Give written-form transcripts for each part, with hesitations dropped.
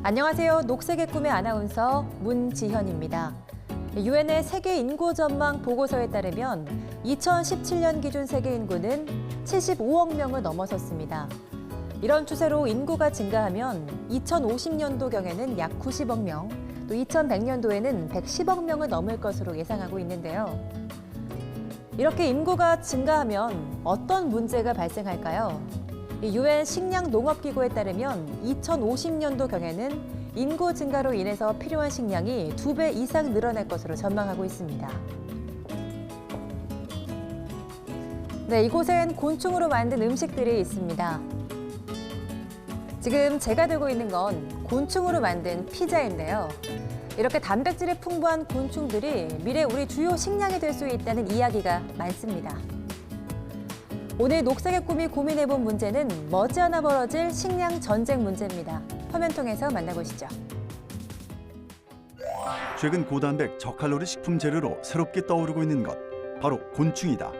안녕하세요. 녹색의 꿈의 아나운서 문지현입니다. 유엔의 세계 인구 전망 보고서에 따르면 2017년 기준 세계 인구는 75억 명을 넘어섰습니다. 이런 추세로 인구가 증가하면 2050년도경에는 약 90억 명, 또 2100년도에는 110억 명을 넘을 것으로 예상하고 있는데요. 이렇게 인구가 증가하면 어떤 문제가 발생할까요? 유엔 식량농업기구에 따르면 2050년도경에는 인구 증가로 인해서 필요한 식량이 2배 이상 늘어날 것으로 전망하고 있습니다. 네, 이곳엔 곤충으로 만든 음식들이 있습니다. 지금 제가 들고 있는 건 곤충으로 만든 피자인데요. 이렇게 단백질이 풍부한 곤충들이 미래 우리 주요 식량이 될 수 있다는 이야기가 많습니다. 오늘 녹색의 꿈이 고민해본 문제는 머지않아 벌어질 식량 전쟁 문제입니다. 화면 통해서 만나보시죠. 최근 고단백 저칼로리 식품 재료로 새롭게 떠오르고 있는 것, 바로 곤충이다.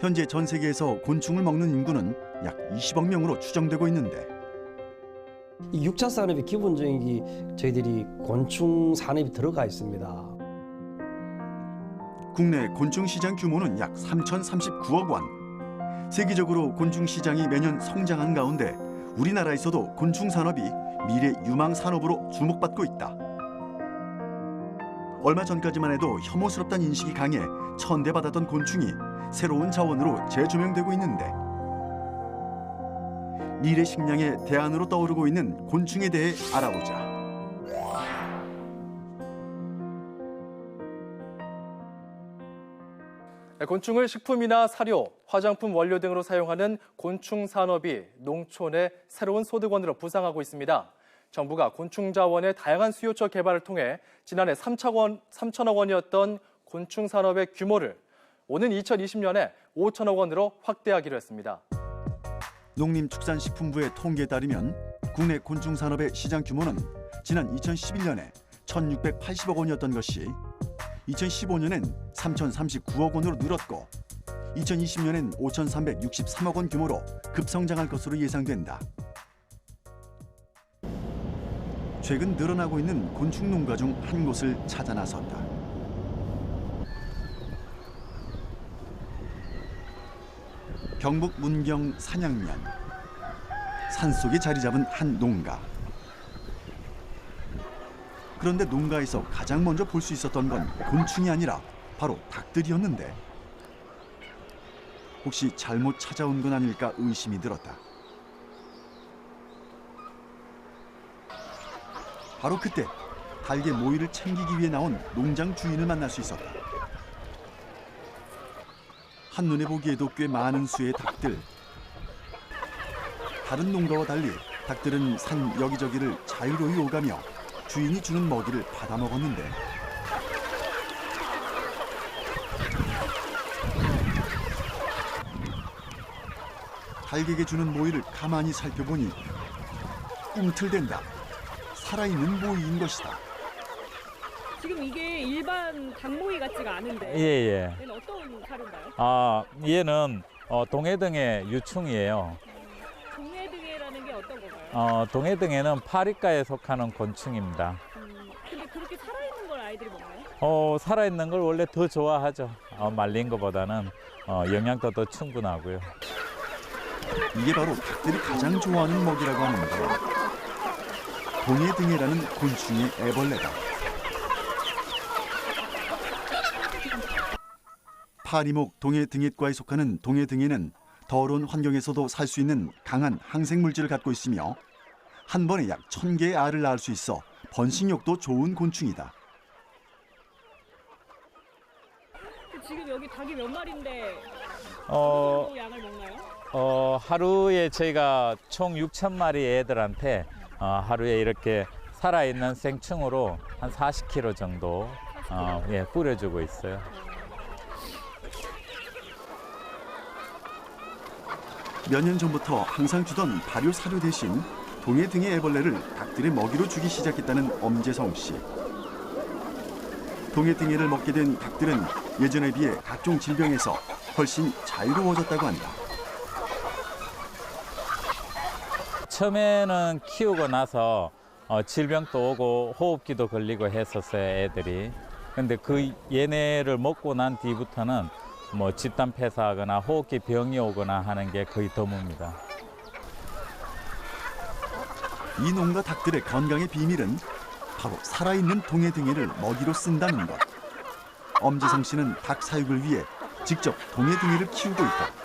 현재 전 세계에서 곤충을 먹는 인구는 약 20억 명으로 추정되고 있는데 이 6차 산업의 기본적인 저희들이 곤충 산업이 들어가 있습니다. 국내 곤충 시장 규모는 약 3,039억 원. 세계적으로 곤충 시장이 매년 성장한 가운데 우리나라에서도 곤충 산업이 미래 유망 산업으로 주목받고 있다. 얼마 전까지만 해도 혐오스럽다는 인식이 강해 천대받았던 곤충이 새로운 자원으로 재조명되고 있는데 미래 식량의 대안으로 떠오르고 있는 곤충에 대해 알아보자. 곤충을 식품이나 사료, 화장품 원료 등으로 사용하는 곤충 산업이 농촌의 새로운 소득원으로 부상하고 있습니다. 정부가 곤충 자원의 다양한 수요처 개발을 통해 지난해 3천억 원이었던 곤충 산업의 규모를 오는 2020년에 5천억 원으로 확대하기로 했습니다. 농림축산식품부의 통계에 따르면 국내 곤충 산업의 시장 규모는 지난 2011년에 1,680억 원이었던 것이 2015년엔 3,039억 원으로 늘었고 2020년엔 5,363억 원 규모로 급성장할 것으로 예상된다. 최근 늘어나고 있는 곤충 농가 중 한 곳을 찾아 나섰다. 경북 문경 산양면. 산속에 자리 잡은 한 농가. 그런데 농가에서 가장 먼저 볼 수 있었던 건 곤충이 아니라 바로 닭들이었는데 혹시 잘못 찾아온 건 아닐까 의심이 들었다. 바로 그때 닭의 모이를 챙기기 위해 나온 농장 주인을 만날 수 있었다. 한눈에 보기에도 꽤 많은 수의 닭들. 다른 농가와 달리 닭들은 산 여기저기를 자유로이 오가며 주인이 주는 먹이를 받아먹었는데 닭에게 주는 모이를 가만히 살펴보니 꿈틀댄다. 살아있는 모이인 것이다. 지금 이게 일반 닭모이 같지가 않은데 예. 얘는 어떤 사료인가요? 얘는 동해등의 유충이에요. 동해등해라는 게 어떤 건가요? 동해등해는 파리과에 속하는 곤충입니다. 근데 그렇게 살아있는 걸 아이들이 먹나요? 살아있는 걸 원래 더 좋아하죠. 말린 것보다는 영양도 더 충분하고요. 이게 바로 닭들이 가장 좋아하는 먹이라고 하는데 동해등해라는 곤충의 애벌레다. 파리목 동해등해과에 속하는 동해등해는 더러운 환경에서도 살 수 있는 강한 항생 물질을 갖고 있으며 한 번에 약 1,000개의 알을 낳을 수 있어 번식력도 좋은 곤충이다. 지금 여기 닭이 몇 마리인데 어느 정도 양을 먹나요? 하루에 저희가 총 6,000마리 애들한테 하루에 이렇게 살아있는 생충으로 한 40kg 정도 뿌려주고 있어요. 몇 년 전부터 항상 주던 발효 사료 대신 동해등해 애벌레를 닭들의 먹이로 주기 시작했다는 엄재성 씨. 동해등해를 먹게 된 닭들은 예전에 비해 각종 질병에서 훨씬 자유로워졌다고 한다. 처음에는 키우고 나서 질병도 오고 호흡기도 걸리고 했었어요, 애들이. 근데 그 얘네를 먹고 난 뒤부터는 뭐 집단 폐사하거나 호흡기 병이 오거나 하는 게 거의 드뭅니다. 이 농가 닭들의 건강의 비밀은 바로 살아있는 동해등이를 먹이로 쓴다는 것. 엄지성 씨는 닭 사육을 위해 직접 동해등이를 키우고 있다.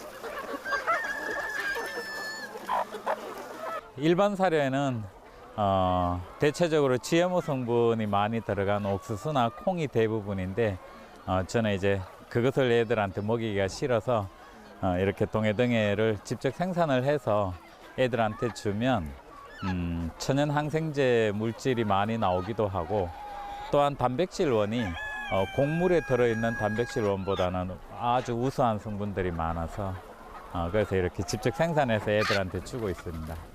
일반 사료에는 대체적으로 GMO 성분이 많이 들어간 옥수수나 콩이 대부분인데 저는 이제 그것을 애들한테 먹이기가 싫어서 이렇게 동해등해를 직접 생산을 해서 애들한테 주면 천연 항생제 물질이 많이 나오기도 하고 또한 단백질원이 곡물에 들어있는 단백질원보다는 아주 우수한 성분들이 많아서 그래서 이렇게 직접 생산해서 애들한테 주고 있습니다.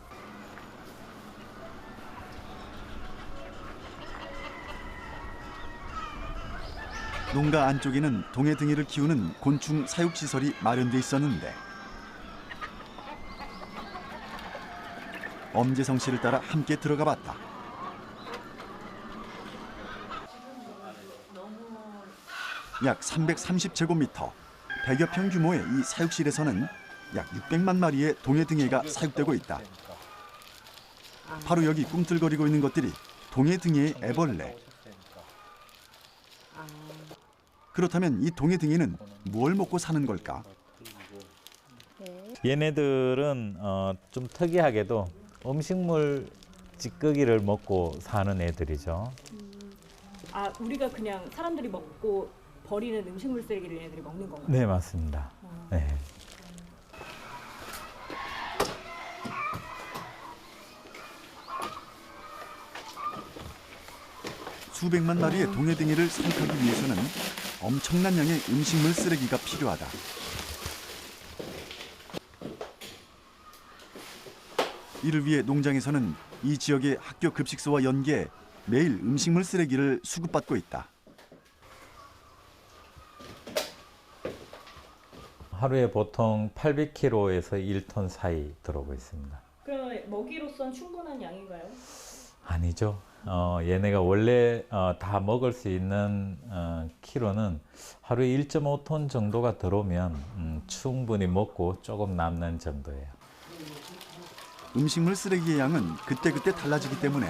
농가 안쪽에는 동해등이를 키우는 곤충 사육시설이 마련돼 있었는데 엄재성 씨를 따라 함께 들어가 봤다. 약 330제곱미터, 100여 평 규모의 이 사육실에서는 약 600만 마리의 동해등해가 사육되고 있다. 바로 여기 꿈틀거리고 있는 것들이 동해등해의 애벌레. 그렇다면 이 동해등해는 뭘 먹고 사는 걸까? 얘네들은 좀 특이하게도 음식물 찌꺼기를 먹고 사는 애들이죠. 아, 우리가 그냥 사람들이 먹고 버리는 음식물 쓰레기를 얘네들이 먹는 건가요? 네, 맞습니다. 네. 수백만 마리의 동해등해를 사육하기 위해서는 엄청난 양의 음식물 쓰레기가 필요하다. 이를 위해 농장에서는 이 지역의 학교 급식소와 연계해 매일 음식물 쓰레기를 수급받고 있다. 하루에 보통 800kg에서 1톤 사이 들어오고 있습니다. 그럼 먹이로선 충분한 양인가요? 아니죠. 얘네가 원래 다 먹을 수 있는 키로는 하루에 1.5톤 정도가 들어오면 충분히 먹고 조금 남는 정도예요. 음식물 쓰레기의 양은 그때그때 달라지기 때문에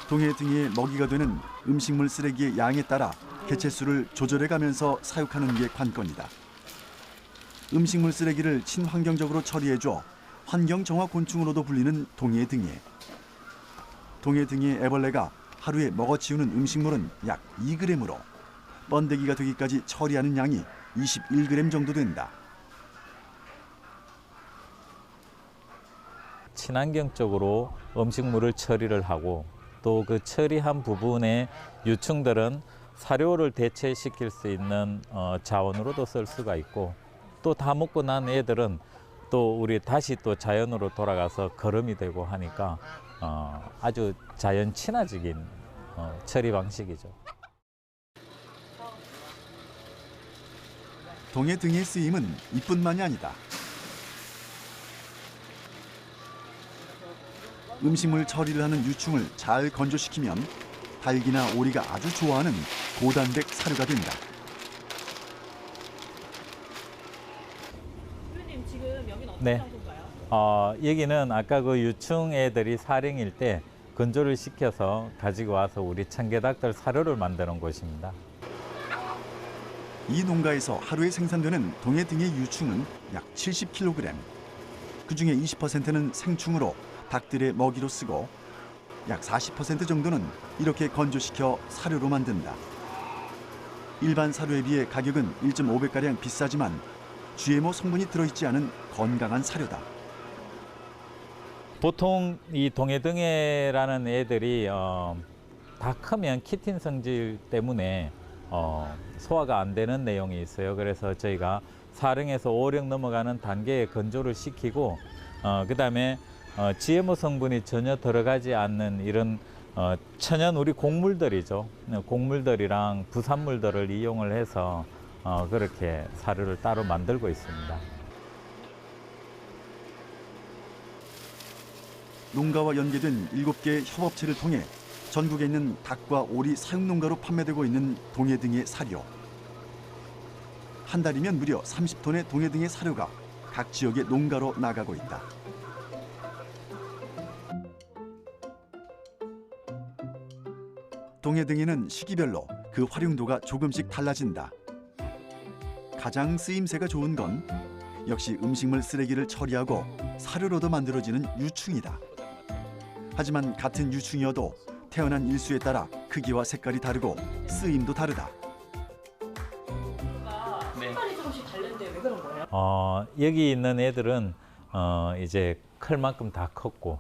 동해등이의 먹이가 되는 음식물 쓰레기의 양에 따라 개체수를 조절해가면서 사육하는 게 관건이다. 음식물 쓰레기를 친환경적으로 처리해줘 환경정화 곤충으로도 불리는 동해등해. 동해등이의 애벌레가 하루에 먹어치우는 음식물은 약 2g으로 번데기가 되기까지 처리하는 양이 21g 정도 된다. 친환경적으로 음식물을 처리를 하고 또 그 처리한 부분의 유충들은 사료를 대체시킬 수 있는 자원으로도 쓸 수가 있고 또 다 먹고 난 애들은 또 우리 다시 또 자연으로 돌아가서 거름이 되고 하니까 아주 자연 친화적인 처리 방식이죠. 동해등의 쓰임은 이뿐만이 아니다. 음식물 처리를 하는 유충을 잘 건조시키면 닭이나 오리가 아주 좋아하는 고단백 사료가 된다. 선생님, 지금 여기는 어떤 네. 장소인가요? 여기는 아까 그 유충 애들이 사령일 때 건조를 시켜서 가지고 와서 우리 청개닭들 사료를 만드는 곳입니다. 이 농가에서 하루에 생산되는 동해등의 유충은 약 70kg. 그중에 20%는 생충으로 닭들의 먹이로 쓰고 약 40% 정도는 이렇게 건조시켜 사료로 만든다. 일반 사료에 비해 가격은 1.5배가량 비싸지만 GMO 성분이 들어있지 않은 건강한 사료다. 보통 이 동해등해라는 애들이 다 크면 키틴 성질 때문에 소화가 안 되는 내용이 있어요. 그래서 저희가 4령에서 5령 넘어가는 단계에 건조를 시키고 그다음에 GMO 성분이 전혀 들어가지 않는 이런 천연 우리 곡물들이죠. 곡물들이랑 부산물들을 이용을 해서 그렇게 사료를 따로 만들고 있습니다. 농가와 연계된 7개의 협업체를 통해 전국에 있는 닭과 오리 사육 농가로 판매되고 있는 동해등의 사료. 한 달이면 무려 30톤의 동해등의 사료가 각 지역의 농가로 나가고 있다. 동해등에는 시기별로 그 활용도가 조금씩 달라진다. 가장 쓰임새가 좋은 건 역시 음식물 쓰레기를 처리하고 사료로도 만들어지는 유충이다. 하지만 같은 유충이어도 태어난 일수에 따라 크기와 색깔이 다르고 쓰임도 다르다. 색깔이 조금씩 다른데 왜 그런 거예요? 여기 있는 애들은 이제 클 만큼 다 컸고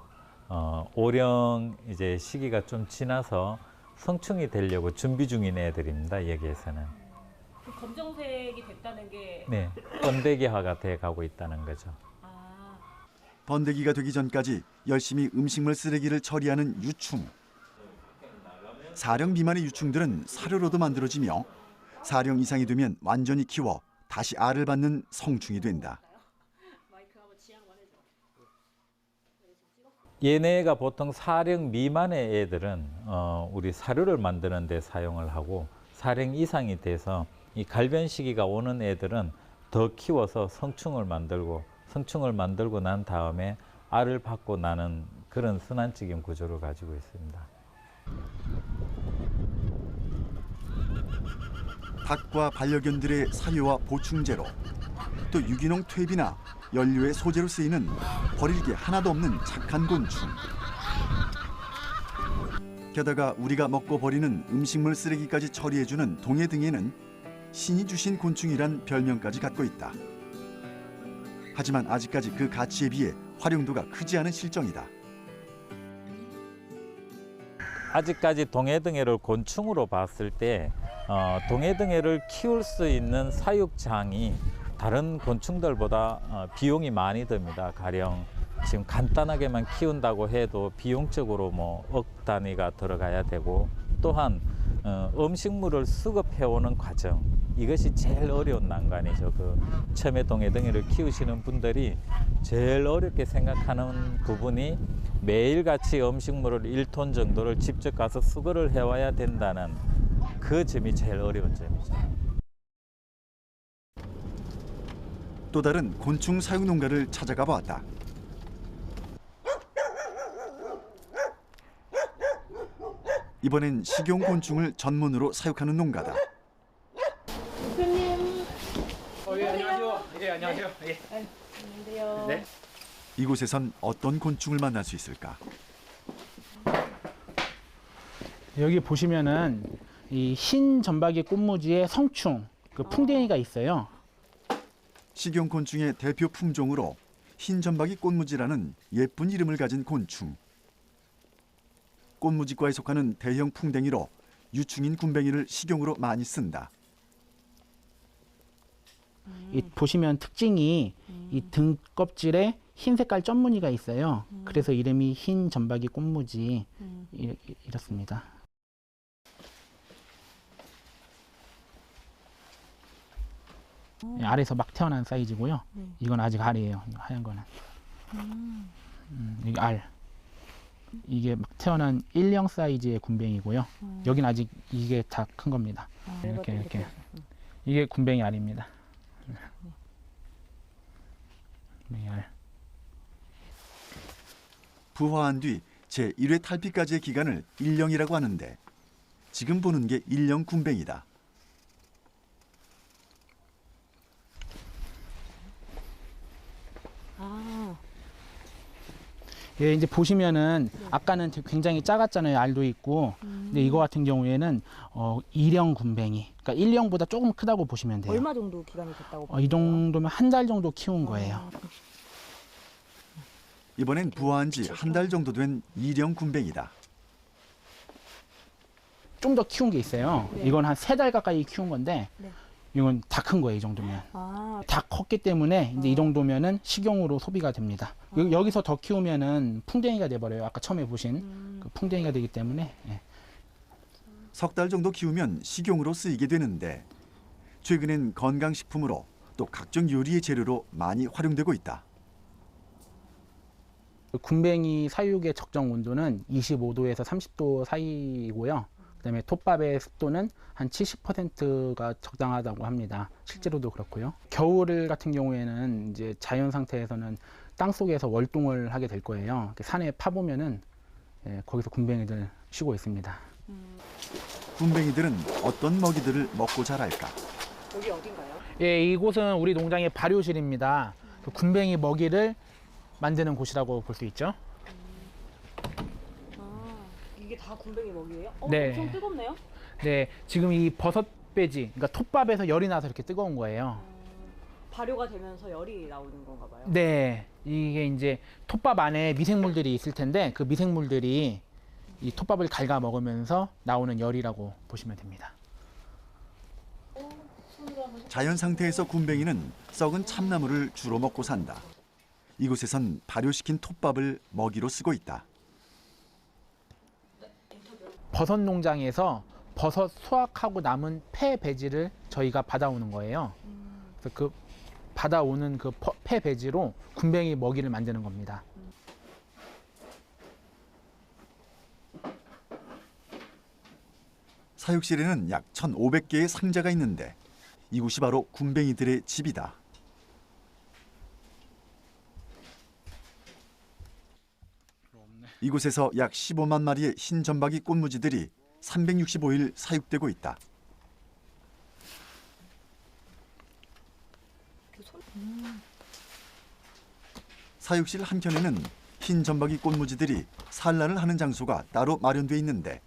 오령 이제 시기가 좀 지나서 성충이 되려고 준비 중인 애들입니다. 여기에서는. 그 검정색이 됐다는 게 네, 번데기화가 돼 가고 있다는 거죠. 번데기가 되기 전까지 열심히 음식물 쓰레기를 처리하는 유충. 사령 미만의 유충들은 사료로도 만들어지며 사령 이상이 되면 완전히 키워 다시 알을 낳는 성충이 된다. 얘네가 보통 사령 미만의 애들은 우리 사료를 만드는 데 사용을 하고 사령 이상이 돼서 이 갈변 시기가 오는 애들은 더 키워서 성충을 만들고 난 다음에 알을 받고 나는 그런 순환적인 구조를 가지고 있습니다. 닭과 반려견들의 사료와 보충제로 또 유기농 퇴비나 연료의 소재로 쓰이는 버릴 게 하나도 없는 착한 곤충. 게다가 우리가 먹고 버리는 음식물 쓰레기까지 처리해주는 동해등에는 신이 주신 곤충이란 별명까지 갖고 있다. 하지만 아직까지 그 가치에 비해 활용도가 크지 않은 실정이다. 아직까지 동해등해를 곤충으로 봤을 때 동해등해를 키울 수 있는 사육장이 다른 곤충들보다 비용이 많이 듭니다. 가령 지금 간단하게만 키운다고 해도 비용적으로 뭐 억 단위가 들어가야 되고 또한 음식물을 수급해오는 과정 이것이 제일 어려운 난관이죠. 그 처음에 동해등해를 키우시는 분들이 제일 어렵게 생각하는 부분이 매일같이 음식물을 1톤 정도를 직접 가서 수거를 해와야 된다는 그 점이 제일 어려운 점이죠. 또 다른 곤충 사육 농가를 찾아가 보았다. 이번엔 식용 곤충을 전문으로 사육하는 농가다. 대표님. 예, 안녕하세요. 예, 안녕하세요. 예. 안녕하세요. 네. 이곳에선 어떤 곤충을 만날 수 있을까? 여기 보시면은 이 흰 점박이 꽃무지의 성충, 그 풍뎅이가 있어요. 식용 곤충의 대표 품종으로 흰 점박이 꽃무지라는 예쁜 이름을 가진 곤충. 꽃무지과에 속하는 대형 풍뎅이로 유충인 군뱅이를 식용으로 많이 쓴다. 이 보시면 특징이 이 등 껍질에 흰 색깔 점무늬가 있어요. 그래서 이름이 흰 점박이 꽃무지 이렇습니다. 알에서 막 태어난 사이즈고요. 이건 아직 알이에요. 하얀 거는. 이게 알. 이게 막 태어난 1형 사이즈의 군뱅이고요. 여긴 아직 이게 다 큰 겁니다. 이렇게. 이게 군뱅이 알입니다. 군뱅이 알. 부화한 뒤 제1회 탈피까지의 기간을 1년이라고 하는데 지금 보는 게 1년 군뱅이다. 예, 이제 보시면은 아까는 굉장히 작았잖아요. 알도 있고. 근데 이거 같은 경우에는 2령 군뱅이. 그러니까 1령보다 조금 크다고 보시면 돼요. 얼마 정도 기간이 됐다고 이 정도면 한 달 정도 키운 거예요. 이번엔 부화한 지 한 달 정도 된 2령 군뱅이다. 좀 더 키운 게 있어요. 네. 이건 한 3달 가까이 키운 건데 네. 이건 다 큰 거예요. 이 정도면. 다 컸기 때문에 이제 이 정도면은 식용으로 소비가 됩니다. 여기서 더 키우면은 풍뎅이가 돼버려요. 아까 처음에 보신 그 풍뎅이가 되기 때문에. 예. 석 달 정도 키우면 식용으로 쓰이게 되는데 최근엔 건강식품으로 또 각종 요리의 재료로 많이 활용되고 있다. 군뱅이 사육의 적정 온도는 25도에서 30도 사이고요. 그다음에 톱밥의 습도는 한 70%가 적당하다고 합니다. 실제로도 그렇고요. 겨울 같은 경우에는 이제 자연 상태에서는 땅 속에서 월동을 하게 될 거예요. 산에 파보면은 거기서 군뱅이들 쉬고 있습니다. 군뱅이들은 어떤 먹이들을 먹고 자랄까? 여기 어딘가요? 예, 이곳은 우리 농장의 발효실입니다. 그 군뱅이 먹이를 만드는 곳이라고 볼 수 있죠. 이게 다 군뱅이 먹이에요? 네. 엄청 뜨겁네요? 네, 지금 이 버섯 배지, 그러니까 톱밥에서 열이 나서 이렇게 뜨거운 거예요. 발효가 되면서 열이 나오는 건가 봐요. 네, 이게 이제 톱밥 안에 미생물들이 있을 텐데 그 미생물들이 이 톱밥을 갉아 먹으면서 나오는 열이라고 보시면 됩니다. 자연 상태에서 군뱅이는 썩은 참나무를 주로 먹고 산다. 이곳에선 발효시킨 톱밥을 먹이로 쓰고 있다. 버섯 농장에서 버섯 수확하고 남은 폐 배지를 저희가 받아오는 거예요. 그래서 그 받아오는 그 폐 배지로 군뱅이 먹이를 만드는 겁니다. 사육실에는 약 1,500개의 상자가 있는데 이곳이 바로 군뱅이들의 집이다. 이곳에서 약 15만 마리의 흰점박이 꽃무지들이 365일 사육되고 있다. 사육실 한켠에는 흰점박이 꽃무지들이 산란을 하는 장소가 따로 마련돼 있는데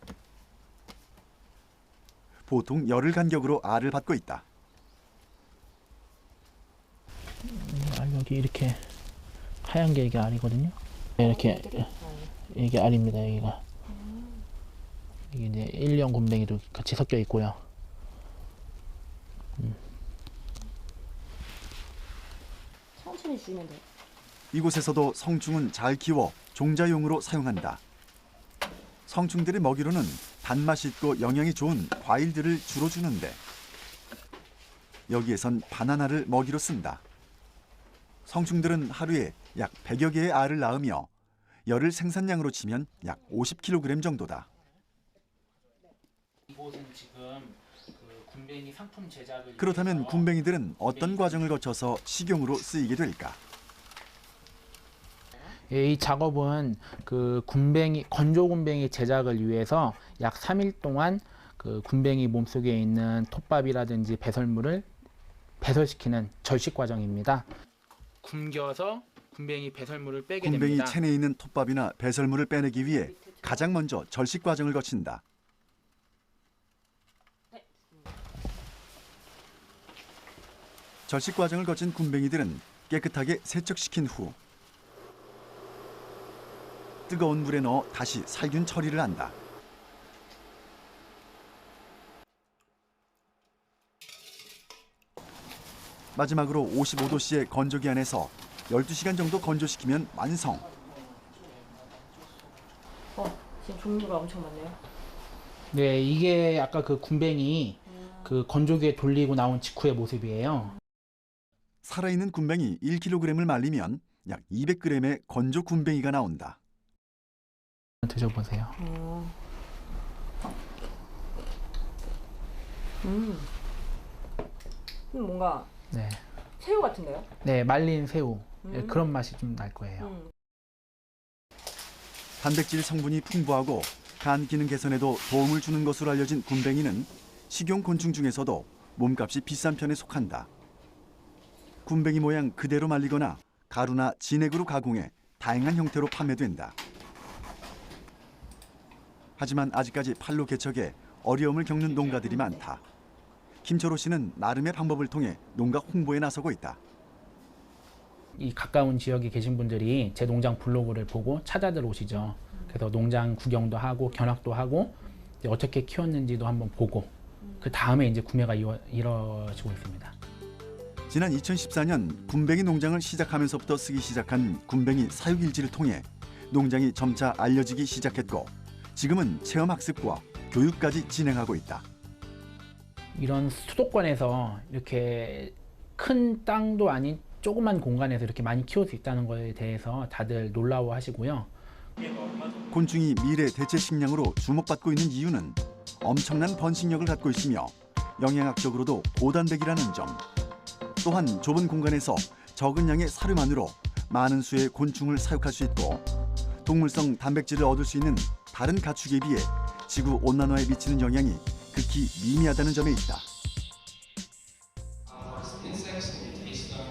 보통 열흘 간격으로 알을 받고 있다. 여기 이렇게 하얀 게 이게 알이거든요. 이렇게 이게 알입니다. 여기가 이게 이제 일년 군뱅이도 같이 섞여 있고요. 천천히 주면 돼요. 이곳에서도 성충은 잘 키워 종자용으로 사용한다. 성충들의 먹이로는 단맛이 있고 영양이 좋은 과일들을 주로 주는데 여기에선 바나나를 먹이로 쓴다. 성충들은 하루에 약 100여 개의 알을 낳으며 열흘 생산량으로 치면 약 50kg 정도다. 이곳은 지금 그 군뱅이 상품 제작을 그렇다면 군뱅이들은 어떤 과정을 거쳐서 식용으로 쓰이게 될까? 예, 이 작업은 그 군뱅이 건조 군뱅이 제작을 위해서 약 3일 동안 그 군뱅이 몸속에 있는 톱밥이라든지 배설물을 배설시키는 절식 과정입니다. 굶겨서 군뱅이 배설물을 빼게 군뱅이 됩니다. 체내에 있는 톱밥이나 배설물을 빼내기 위해 가장 먼저 절식 과정을 거친다. 절식 과정을 거친 군뱅이들은 깨끗하게 세척시킨 후 뜨거운 물에 넣어 다시 살균 처리를 한다. 마지막으로 55도씨의 건조기 안에서 12시간 정도 건조시키면 완성. 지금 종류가 엄청 많네요. 네, 이게 아까 그 군뱅이 그 건조기에 돌리고 나온 직후의 모습이에요. 살아있는 군뱅이 1kg을 말리면 약 200g의 건조 군뱅이가 나온다. 드셔보세요. 뭔가 네, 새우 같은데요? 네, 말린 새우 그런 맛이 좀 날 거예요. 단백질 성분이 풍부하고 간 기능 개선에도 도움을 주는 것으로 알려진 군뱅이는 식용 곤충 중에서도 몸값이 비싼 편에 속한다. 군뱅이 모양 그대로 말리거나 가루나 진액으로 가공해 다양한 형태로 판매된다. 하지만 아직까지 판로 개척에 어려움을 겪는 농가들이 많다. 김철호 씨는 나름의 방법을 통해 농가 홍보에 나서고 있다. 이 가까운 지역에 계신 분들이 제 농장 블로그를 보고 찾아 들어오시죠. 그래서 농장 구경도 하고 견학도 하고 이제 어떻게 키웠는지도 한번 보고 그 다음에 이제 구매가 이루어지고 있습니다. 지난 2014년 군뱅이 농장을 시작하면서부터 쓰기 시작한 군뱅이 사육일지를 통해 농장이 점차 알려지기 시작했고 지금은 체험학습과 교육까지 진행하고 있다. 이런 수도권에서 이렇게 큰 땅도 아닌 조그만 공간에서 이렇게 많이 키울 수 있다는 거에 대해서 다들 놀라워하시고요. 곤충이 미래 대체 식량으로 주목받고 있는 이유는 엄청난 번식력을 갖고 있으며 영양학적으로도 고단백이라는 점. 또한 좁은 공간에서 적은 양의 사료만으로 많은 수의 곤충을 사육할 수 있고 동물성 단백질을 얻을 수 있는 다른 가축에 비해 지구 온난화에 미치는 영향이 극히 미미하다는 점에 있다.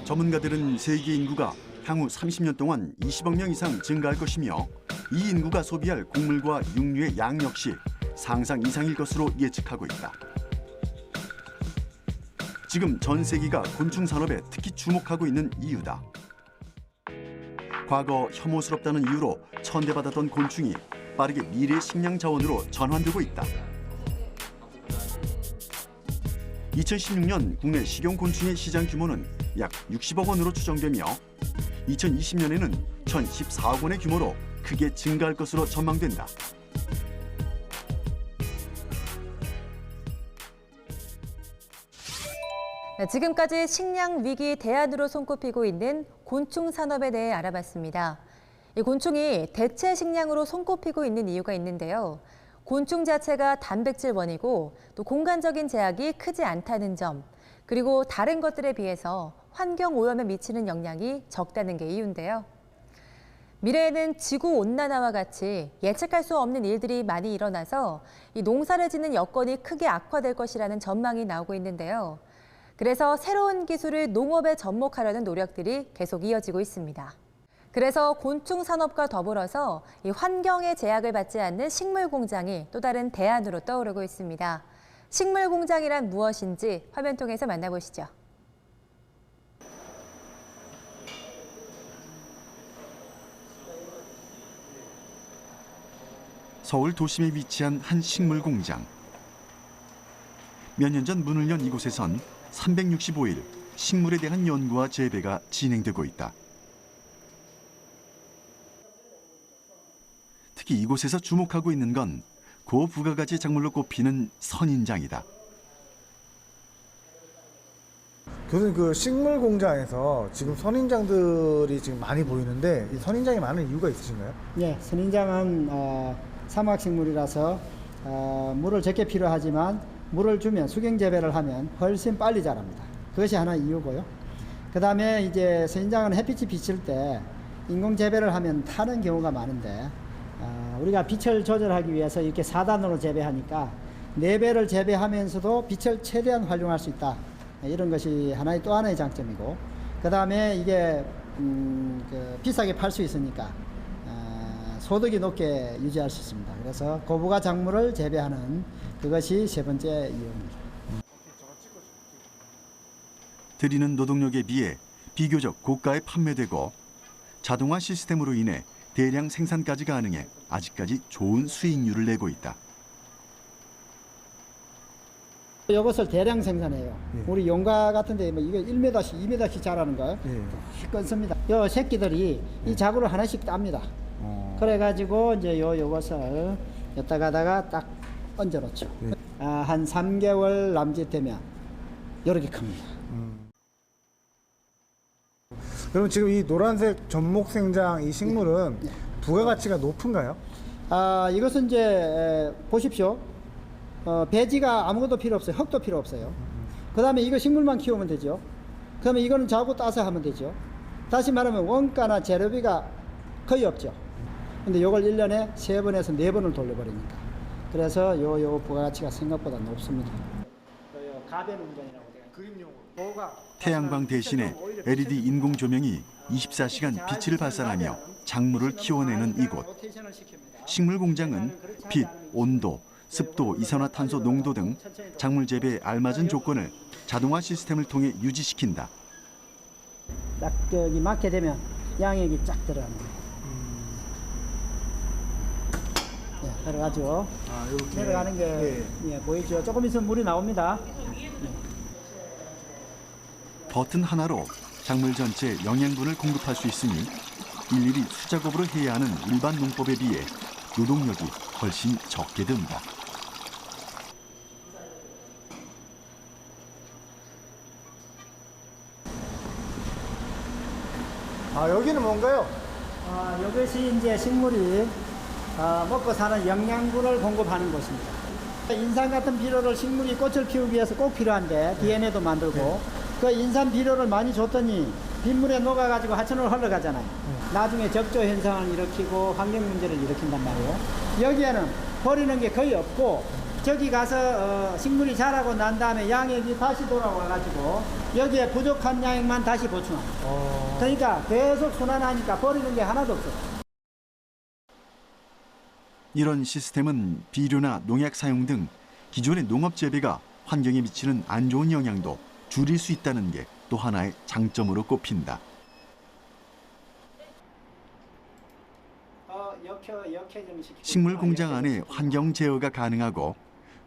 전문가들은 세계 인구가 향후 30년 동안 20억 명 이상 증가할 것이며 이 인구가 소비할 곡물과 육류의 양 역시 상상 이상일 것으로 예측하고 있다. 지금 전 세계가 곤충 산업에 특히 주목하고 있는 이유다. 과거 혐오스럽다는 이유로 천대받았던 곤충이 빠르게 미래의 식량 자원으로 전환되고 있다. 2016년 국내 식용곤충의 시장 규모는 약 60억 원으로 추정되며 2020년에는 1,014억 원의 규모로 크게 증가할 것으로 전망된다. 네, 지금까지 식량 위기 대안으로 손꼽히고 있는 곤충 산업에 대해 알아봤습니다. 이 곤충이 대체 식량으로 손꼽히고 있는 이유가 있는데요. 곤충 자체가 단백질원이고 또 공간적인 제약이 크지 않다는 점, 그리고 다른 것들에 비해서 환경 오염에 미치는 영향이 적다는 게 이유인데요. 미래에는 지구 온난화와 같이 예측할 수 없는 일들이 많이 일어나서 이 농사를 짓는 여건이 크게 악화될 것이라는 전망이 나오고 있는데요. 그래서 새로운 기술을 농업에 접목하려는 노력들이 계속 이어지고 있습니다. 그래서 곤충 산업과 더불어서 이 환경의 제약을 받지 않는 식물 공장이 또 다른 대안으로 떠오르고 있습니다. 식물 공장이란 무엇인지 화면 통해서 만나보시죠. 서울 도심에 위치한 한 식물 공장. 몇 년 전 문을 연 이곳에선 365일 식물에 대한 연구와 재배가 진행되고 있다. 특히 이곳에서 주목하고 있는 건 고부가가치 작물로 꼽히는 선인장이다. 교수님, 그 식물 공장에서 지금 선인장들이 지금 많이 보이는데 이 선인장이 많은 이유가 있으신가요? 네, 선인장은 사막식물이라서 물을 적게 필요하지만 물을 주면 수경 재배를 하면 훨씬 빨리 자랍니다. 그것이 하나 이유고요. 그 다음에 이제 선인장은 햇빛이 비칠 때 인공 재배를 하면 타는 경우가 많은데 우리가 빛을 조절하기 위해서 이렇게 4단으로 재배하니까 4배를 재배하면서도 빛을 최대한 활용할 수 있다. 이런 것이 하나의 또 하나의 장점이고, 그 다음에 이게 비싸게 팔 수 있으니까 소득이 높게 유지할 수 있습니다. 그래서 고부가 작물을 재배하는 그것이 세 번째 이유입니다. 들이는 노동력에 비해 비교적 고가에 판매되고 자동화 시스템으로 인해 대량 생산까지 가능해 아직까지 좋은 수익률을 내고 있다. 이것을 대량 생산해요. 예. 우리 용가 같은데 뭐 이거 1m씩 2m씩 자라는 거예요. 예. 끊습니다. 요 새끼들이 이 자구를 하나씩 땁니다. 그래가지고 이제 요것을 여기다가다가 딱 얹어 놓죠. 예. 한 3개월 남짓되면 이렇게 큽니다. 그럼 지금 이 노란색 전목생장 이 식물은 부가가치가 높은가요? 이것은 이제 보십시오. 배지가 아무것도 필요 없어요. 흙도 필요 없어요. 그 다음에 이거 식물만 키우면 되죠. 그 다음에 이거는 자고 따서 하면 되죠. 다시 말하면 원가나 재료비가 거의 없죠. 근데 이걸 1년에 3번에서 4번을 돌려버리니까. 그래서 요 부가가치가 생각보다 높습니다. 가변 운전이라고 돼요. 그림용으로. 태양광 대신에 LED 인공 조명이 24시간 빛을 발산하며 작물을 키워내는 이곳. 식물 공장은 빛, 온도, 습도, 이산화탄소 농도 등 작물 재배에 알맞은 조건을 자동화 시스템을 통해 유지시킨다. 딱 여기 맞게 되면 양액이 쫙 들어가는 거예요. 네, 들어가죠. 이렇게 내려가는 게 예, 보이죠? 조금 있으면 물이 나옵니다. 버튼 하나로 작물 전체에 영양분을 공급할 수 있으니 일일이 수작업으로 해야 하는 일반 농법에 비해 노동력이 훨씬 적게 든다. 아, 여기는 뭔가요? 이것이 이제 식물이 먹고 사는 영양분을 공급하는 곳입니다. 인삼 같은 비료를 식물이 꽃을 피우기 위해서 꼭 필요한데 DNA도 만들고 그 인삼 비료를 많이 줬더니 빗물에 녹아가지고 하천으로 흘러가잖아요. 나중에 적조 현상을 일으키고 환경 문제를 일으킨단 말이에요. 여기에는 버리는 게 거의 없고 저기 가서 식물이 자라고 난 다음에 양액이 다시 돌아와가지고 여기에 부족한 양액만 다시 보충합니다. 그러니까 계속 순환하니까 버리는 게 하나도 없어요. 이런 시스템은 비료나 농약 사용 등 기존의 농업 재배가 환경에 미치는 안 좋은 영향도 줄일 수 있다는 게 또 하나의 장점으로 꼽힌다. 식물 공장 안에 환경 제어가 가능하고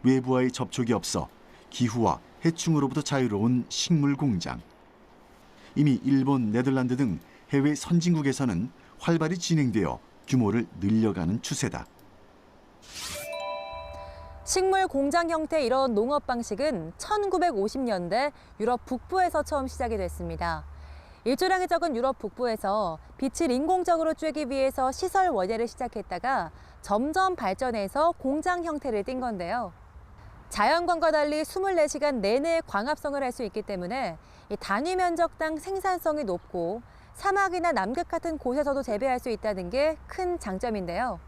외부와의 접촉이 없어 기후와 해충으로부터 자유로운 식물 공장. 이미 일본, 네덜란드 등 해외 선진국에서는 활발히 진행되어 규모를 늘려가는 추세다. 식물 공장 형태의 이런 농업 방식은 1950년대 유럽 북부에서 처음 시작이 됐습니다. 일조량이 적은 유럽 북부에서 빛을 인공적으로 쬐기 위해서 시설 원예를 시작했다가 점점 발전해서 공장 형태를 띈 건데요. 자연광과 달리 24시간 내내 광합성을 할 수 있기 때문에 단위 면적당 생산성이 높고 사막이나 남극 같은 곳에서도 재배할 수 있다는 게 큰 장점인데요.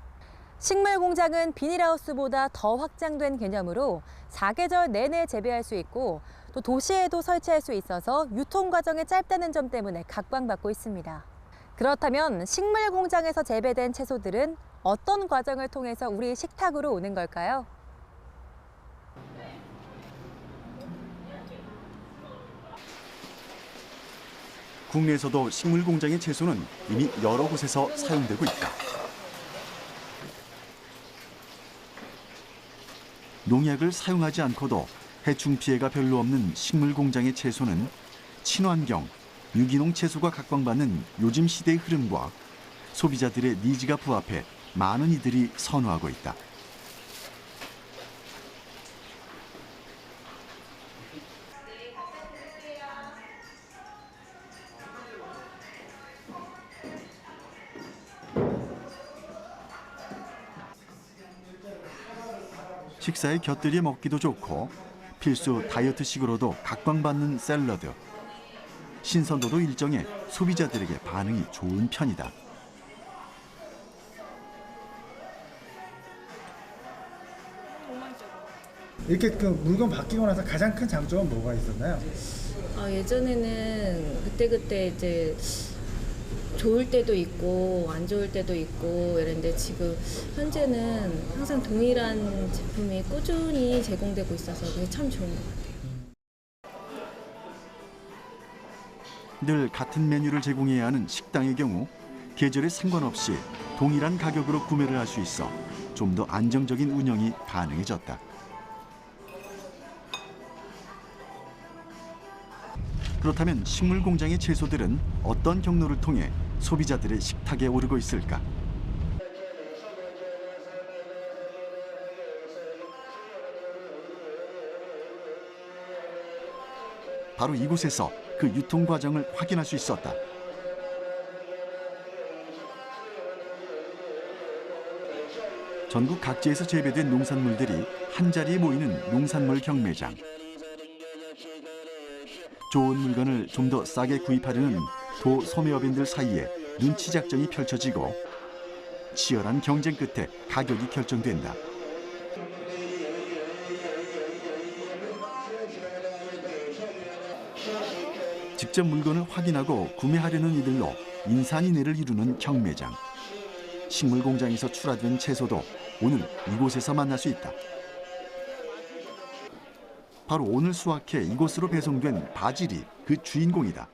식물 공장은 비닐하우스보다 더 확장된 개념으로 4계절 내내 재배할 수 있고 또 도시에도 설치할 수 있어서 유통 과정이 짧다는 점 때문에 각광받고 있습니다. 그렇다면 식물 공장에서 재배된 채소들은 어떤 과정을 통해서 우리 식탁으로 오는 걸까요? 국내에서도 식물 공장의 채소는 이미 여러 곳에서 사용되고 있다. 농약을 사용하지 않고도 해충 피해가 별로 없는 식물 공장의 채소는 친환경, 유기농 채소가 각광받는 요즘 시대의 흐름과 소비자들의 니즈가 부합해 많은 이들이 선호하고 있다. 식사에 곁들여 먹기도 좋고 필수 다이어트식으로도 각광받는 샐러드. 신선도도 일정해 소비자들에게 반응이 좋은 편이다. 이렇게 그 물건 바뀌고 나서 가장 큰 장점은 뭐가 있었나요? 예전에는 그때그때 이제 좋을 때도 있고 안 좋을 때도 있고 이랬는데 지금 현재는 항상 동일한 제품이 꾸준히 제공되고 있어서 그게 참 좋은 것 같아요. 늘 같은 메뉴를 제공해야 하는 식당의 경우 계절에 상관없이 동일한 가격으로 구매를 할 수 있어 좀 더 안정적인 운영이 가능해졌다. 그렇다면 식물 공장의 채소들은 어떤 경로를 통해 소비자들의 식탁에 오르고 있을까? 바로 이곳에서 그 유통 과정을 확인할 수 있었다. 전국 각지에서 재배된 농산물들이 한자리에 모이는 농산물 경매장. 좋은 물건을 좀 더 싸게 구입하려는 도 소매업인들 사이에 눈치 작전이 펼쳐지고 치열한 경쟁 끝에 가격이 결정된다. 직접 물건을 확인하고 구매하려는 이들로 인산인해를 이루는 경매장. 식물 공장에서 출하된 채소도 오늘 이곳에서 만날 수 있다. 바로 오늘 수확해 이곳으로 배송된 바질이 그 주인공이다.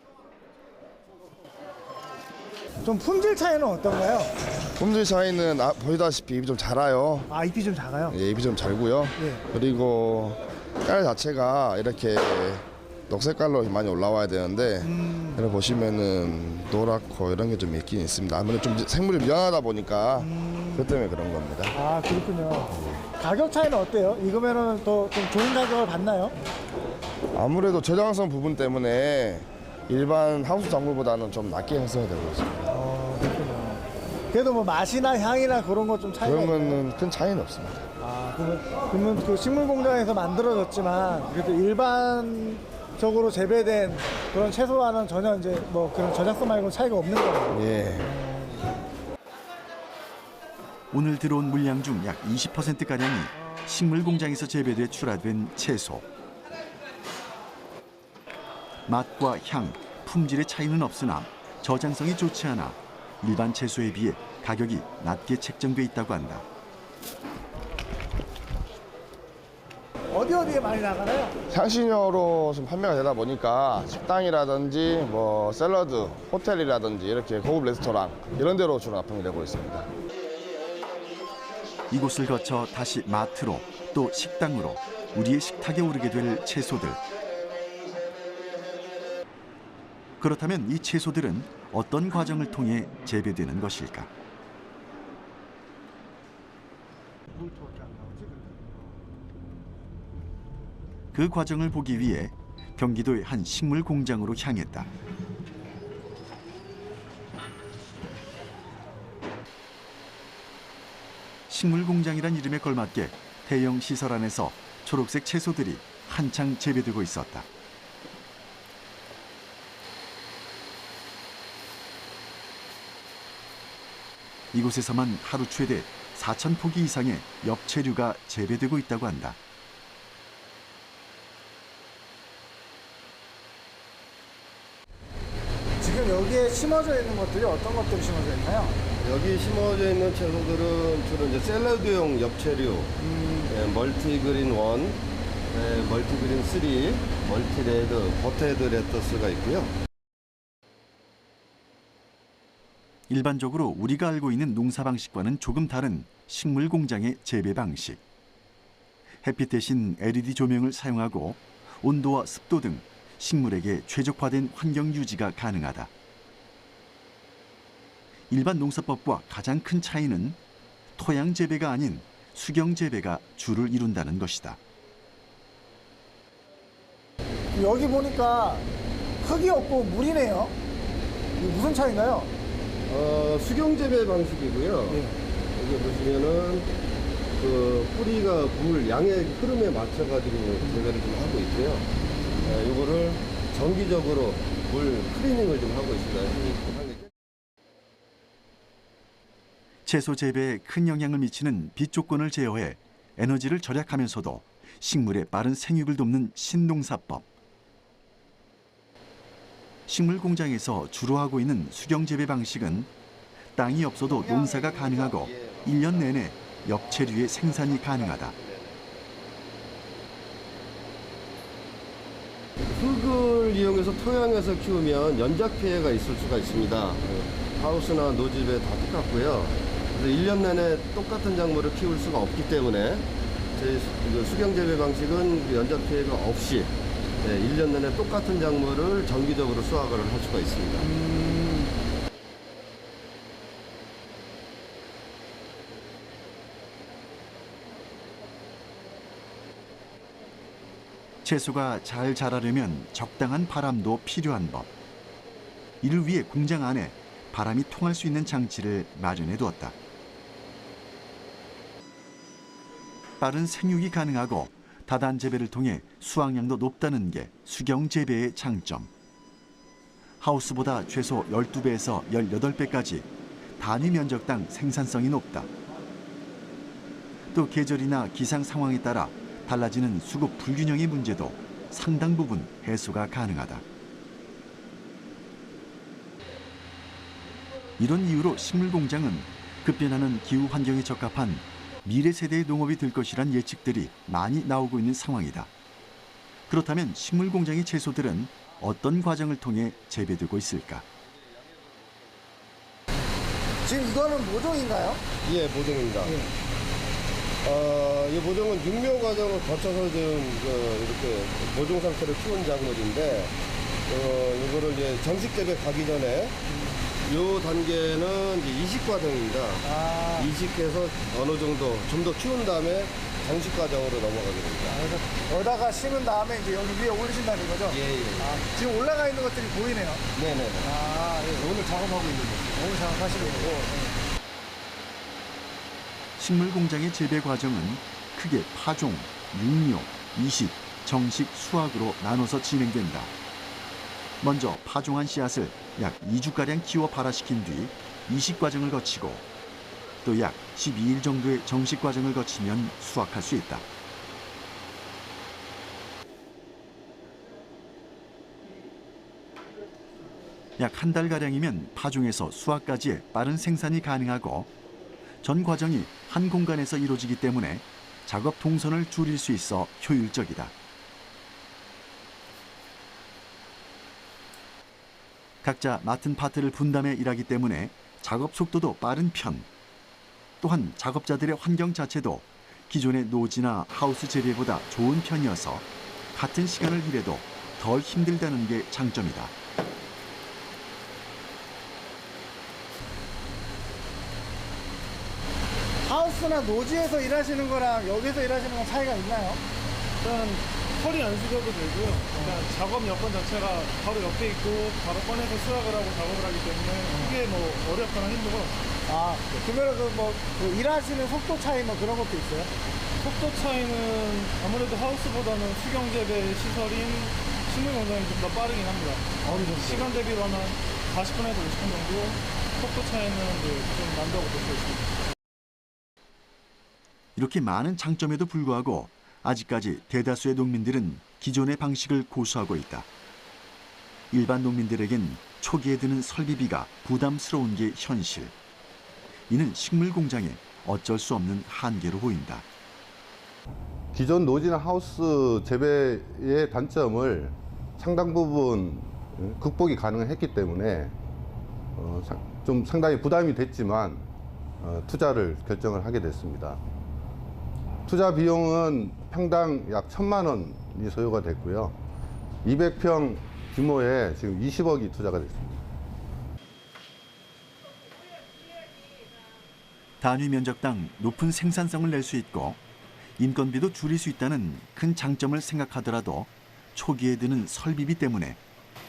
좀 품질 차이는 어떤가요? 품질 차이는 보시다시피 잎이 좀 작아요. 잎이 좀 작아요? 예, 잎이 좀 작고요. 예. 그리고 깔 자체가 이렇게 녹색깔로 많이 올라와야 되는데 이렇게 보시면은 노랗고 이런 게 좀 있긴 있습니다. 아무래도 좀 생물이 미안하다 보니까 그것 때문에 그런 겁니다. 그렇군요. 가격 차이는 어때요? 익으면은 또 좀 좋은 가격을 받나요? 아무래도 저장성 부분 때문에 일반 하우스 작물보다는 좀 낮게 형성이 되고 있습니다. 그렇구나. 그래도 뭐 맛이나 향이나 그런 거 좀 차이가 있나요? 그러면은 큰 차이는 없습니다. 그러면 그 식물 공장에서 만들어졌지만 그래도 일반적으로 재배된 그런 채소와는 전혀 이제 뭐 그런 저작성 말고 차이가 없는 거예요. 예. 오늘 들어온 물량 중 약 20%가량이 식물 공장에서 재배돼 출하된 채소. 맛과 향, 품질의 차이는 없으나 저장성이 좋지 않아 일반 채소에 비해 가격이 낮게 책정돼 있다고 한다. 어디에 많이 나가나요? 향신료로 좀 판매가 되다 보니까 식당이라든지 뭐 샐러드, 호텔이라든지 이렇게 고급 레스토랑 이런 데로 주로 납품이 되고 있습니다. 이곳을 거쳐 다시 마트로 또 식당으로 우리의 식탁에 오르게 될 채소들. 그렇다면 이 채소들은 어떤 과정을 통해 재배되는 것일까? 그 과정을 보기 위해 경기도의 한 식물 공장으로 향했다. 식물 공장이란 이름에 걸맞게 대형 시설 안에서 초록색 채소들이 한창 재배되고 있었다. 이곳에서만 하루 최대 4,000포기 이상의 엽채류가 재배되고 있다고 한다. 지금 여기에 심어져 있는 것들이 어떤 것들이 심어져 있나요? 여기 심어져 있는 채소들은 주로 이제 샐러드용 엽채류, 멀티그린 1, 멀티그린 3, 멀티레드, 버테드 레터스가 있고요. 일반적으로 우리가 알고 있는 농사 방식과는 조금 다른 식물 공장의 재배 방식. 햇빛 대신 LED 조명을 사용하고 온도와 습도 등 식물에게 최적화된 환경 유지가 가능하다. 일반 농사법과 가장 큰 차이는 토양 재배가 아닌 수경 재배가 주를 이룬다는 것이다. 여기 보니까 흙이 없고 물이네요. 이게 무슨 차이인가요? 수경 재배 방식이고요. 여기 보시면은 그 뿌리가 물 양의 흐름에 맞춰가지고 재배를 좀 하고 있고요. 이거를 정기적으로 물 클리닝을 좀 하고 있습니다. 채소 재배에 큰 영향을 미치는 빛 조건을 제어해 에너지를 절약하면서도 식물의 빠른 생육을 돕는 신농사법. 식물 공장에서 주로 하고 있는 수경 재배 방식은 땅이 없어도 농사가 가능하고 1년 내내 엽채류의 생산이 가능하다. 흙을 이용해서 토양에서 키우면 연작 피해가 있을 수가 있습니다. 하우스나 노집에 다 똑같고요. 그래서 1년 내내 똑같은 작물을 키울 수가 없기 때문에 저희 수경 재배 방식은 연작 피해가 없이 1년 내내 똑같은 작물을 정기적으로 수확을 할 수가 있습니다. 채소가 잘 자라려면 적당한 바람도 필요한 법. 이를 위해 공장 안에 바람이 통할 수 있는 장치를 마련해 두었다. 빠른 생육이 가능하고 다단 재배를 통해 수확량도 높다는 게 수경 재배의 장점. 하우스보다 최소 12배에서 18배까지 단위 면적당 생산성이 높다. 또 계절이나 기상 상황에 따라 달라지는 수급 불균형의 문제도 상당 부분 해소가 가능하다. 이런 이유로 식물 공장은 급변하는 기후 환경에 적합한 미래 세대의 농업이 될 것이란 예측들이 많이 나오고 있는 상황이다. 그렇다면 식물 공장의 채소들은 어떤 과정을 통해 재배되고 있을까? 지금 이거는 모종인가요? 예, 모종입니다. 이 모종은 육묘 과정을 거쳐서 지금 이렇게 모종 상태로 키운 작물인데, 이거를 이제 정식 재배 가기 전에 이 단계는 이제 이식 과정입니다. 이식해서 어느 정도 좀 더 키운 다음에 장식 과정으로 넘어가게 됩니다. 그래서 여기다가 심은 다음에 이제 여기 위에 올리신다는 거죠? 예. 지금 올라가 있는 것들이 보이네요. 네네. 예. 오늘 작업하고 있는 거죠. 오늘 작업하시는 거고. 식물 공장의 재배 과정은 크게 파종, 육묘, 이식, 정식, 수확으로 나눠서 진행된다. 먼저 파종한 씨앗을 약 2주가량 키워 발화시킨 뒤 이식 과정을 거치고 또 약 12일 정도의 정식 과정을 거치면 수확할 수 있다. 약 한 달가량이면 파종에서 수확까지의 빠른 생산이 가능하고 전 과정이 한 공간에서 이루어지기 때문에 작업 동선을 줄일 수 있어 효율적이다. 각자 맡은 파트를 분담해 일하기 때문에 작업 속도도 빠른 편. 또한 작업자들의 환경 자체도 기존의 노지나 하우스 재배보다 좋은 편이어서 같은 시간을 일해도 덜 힘들다는 게 장점이다. 하우스나 노지에서 일하시는 거랑 여기서 일하시는 건 차이가 있나요? 일단 털이 안 숙여도 되고요. 일단 작업 여건 자체가 바로 옆에 있고 바로 꺼내서 수확을 하고 작업을 하기 때문에 크게 뭐 어렵거나 힘든 건 없어요. 그러면 그 일하시는 속도 차이 뭐 그런 것도 있어요? 속도 차이는 아무래도 하우스보다는 수경 재배 시설인 식물 공장이 좀 더 빠르긴 합니다. 시간 대비로 한 40분에서 50분 정도 속도 차이는 좀 난다고 볼 수 있습니다. 이렇게 많은 장점에도 불구하고 아직까지 대다수의 농민들은 기존의 방식을 고수하고 있다. 일반 농민들에겐 초기에 드는 설비비가 부담스러운 게 현실. 이는 식물 공장의 어쩔 수 없는 한계로 보인다. 기존 노지나 하우스 재배의 단점을 상당 부분 극복이 가능했기 때문에 좀 상당히 부담이 됐지만 투자를 결정을 하게 됐습니다. 투자 비용은 평당 약 1,000만 원이 소요가 됐고요. 200평 규모에 지금 20억이 투자가 됐습니다. 단위 면적당 높은 생산성을 낼 수 있고 인건비도 줄일 수 있다는 큰 장점을 생각하더라도 초기에 드는 설비비 때문에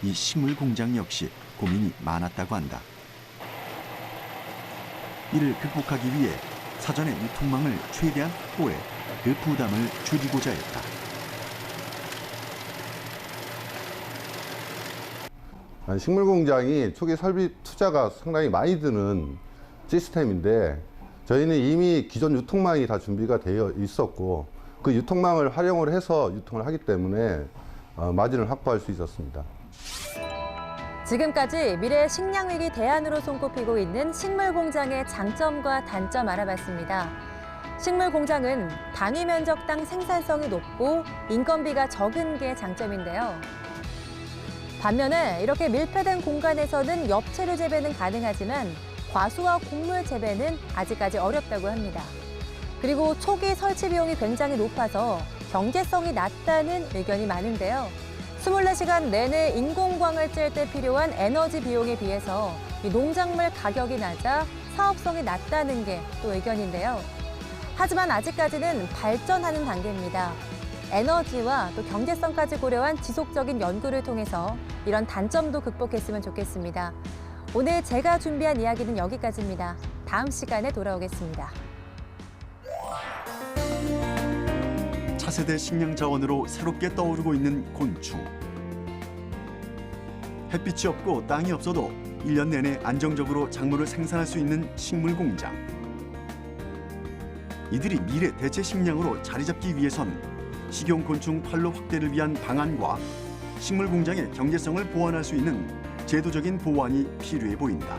이 식물 공장 역시 고민이 많았다고 한다. 이를 극복하기 위해 사전에 유통망을 최대한 확보해 그 부담을 줄이고자 했다. 식물 공장이 초기 설비 투자가 상당히 많이 드는 시스템인데 저희는 이미 기존 유통망이 다 준비가 되어 있었고 그 유통망을 활용을 해서 유통을 하기 때문에 마진을 확보할 수 있었습니다. 지금까지 미래 식량 위기 대안으로 손꼽히고 있는 식물 공장의 장점과 단점 알아봤습니다. 식물 공장은 단위 면적당 생산성이 높고 인건비가 적은 게 장점인데요. 반면에 이렇게 밀폐된 공간에서는 엽채류 재배는 가능하지만 과수와 곡물 재배는 아직까지 어렵다고 합니다. 그리고 초기 설치 비용이 굉장히 높아서 경제성이 낮다는 의견이 많은데요. 24시간 내내 인공광을 찔 때 필요한 에너지 비용에 비해서 이 농작물 가격이 낮아 사업성이 낮다는 게 또 의견인데요. 하지만 아직까지는 발전하는 단계입니다. 에너지와 또 경제성까지 고려한 지속적인 연구를 통해서 이런 단점도 극복했으면 좋겠습니다. 오늘 제가 준비한 이야기는 여기까지입니다. 다음 시간에 돌아오겠습니다. 차세대 식량 자원으로 새롭게 떠오르고 있는 곤충. 햇빛이 없고 땅이 없어도 1년 내내 안정적으로 작물을 생산할 수 있는 식물 공장. 이들이 미래 대체 식량으로 자리 잡기 위해선 식용 곤충 판로 확대를 위한 방안과 식물 공장의 경제성을 보완할 수 있는 제도적인 보완이 필요해 보인다.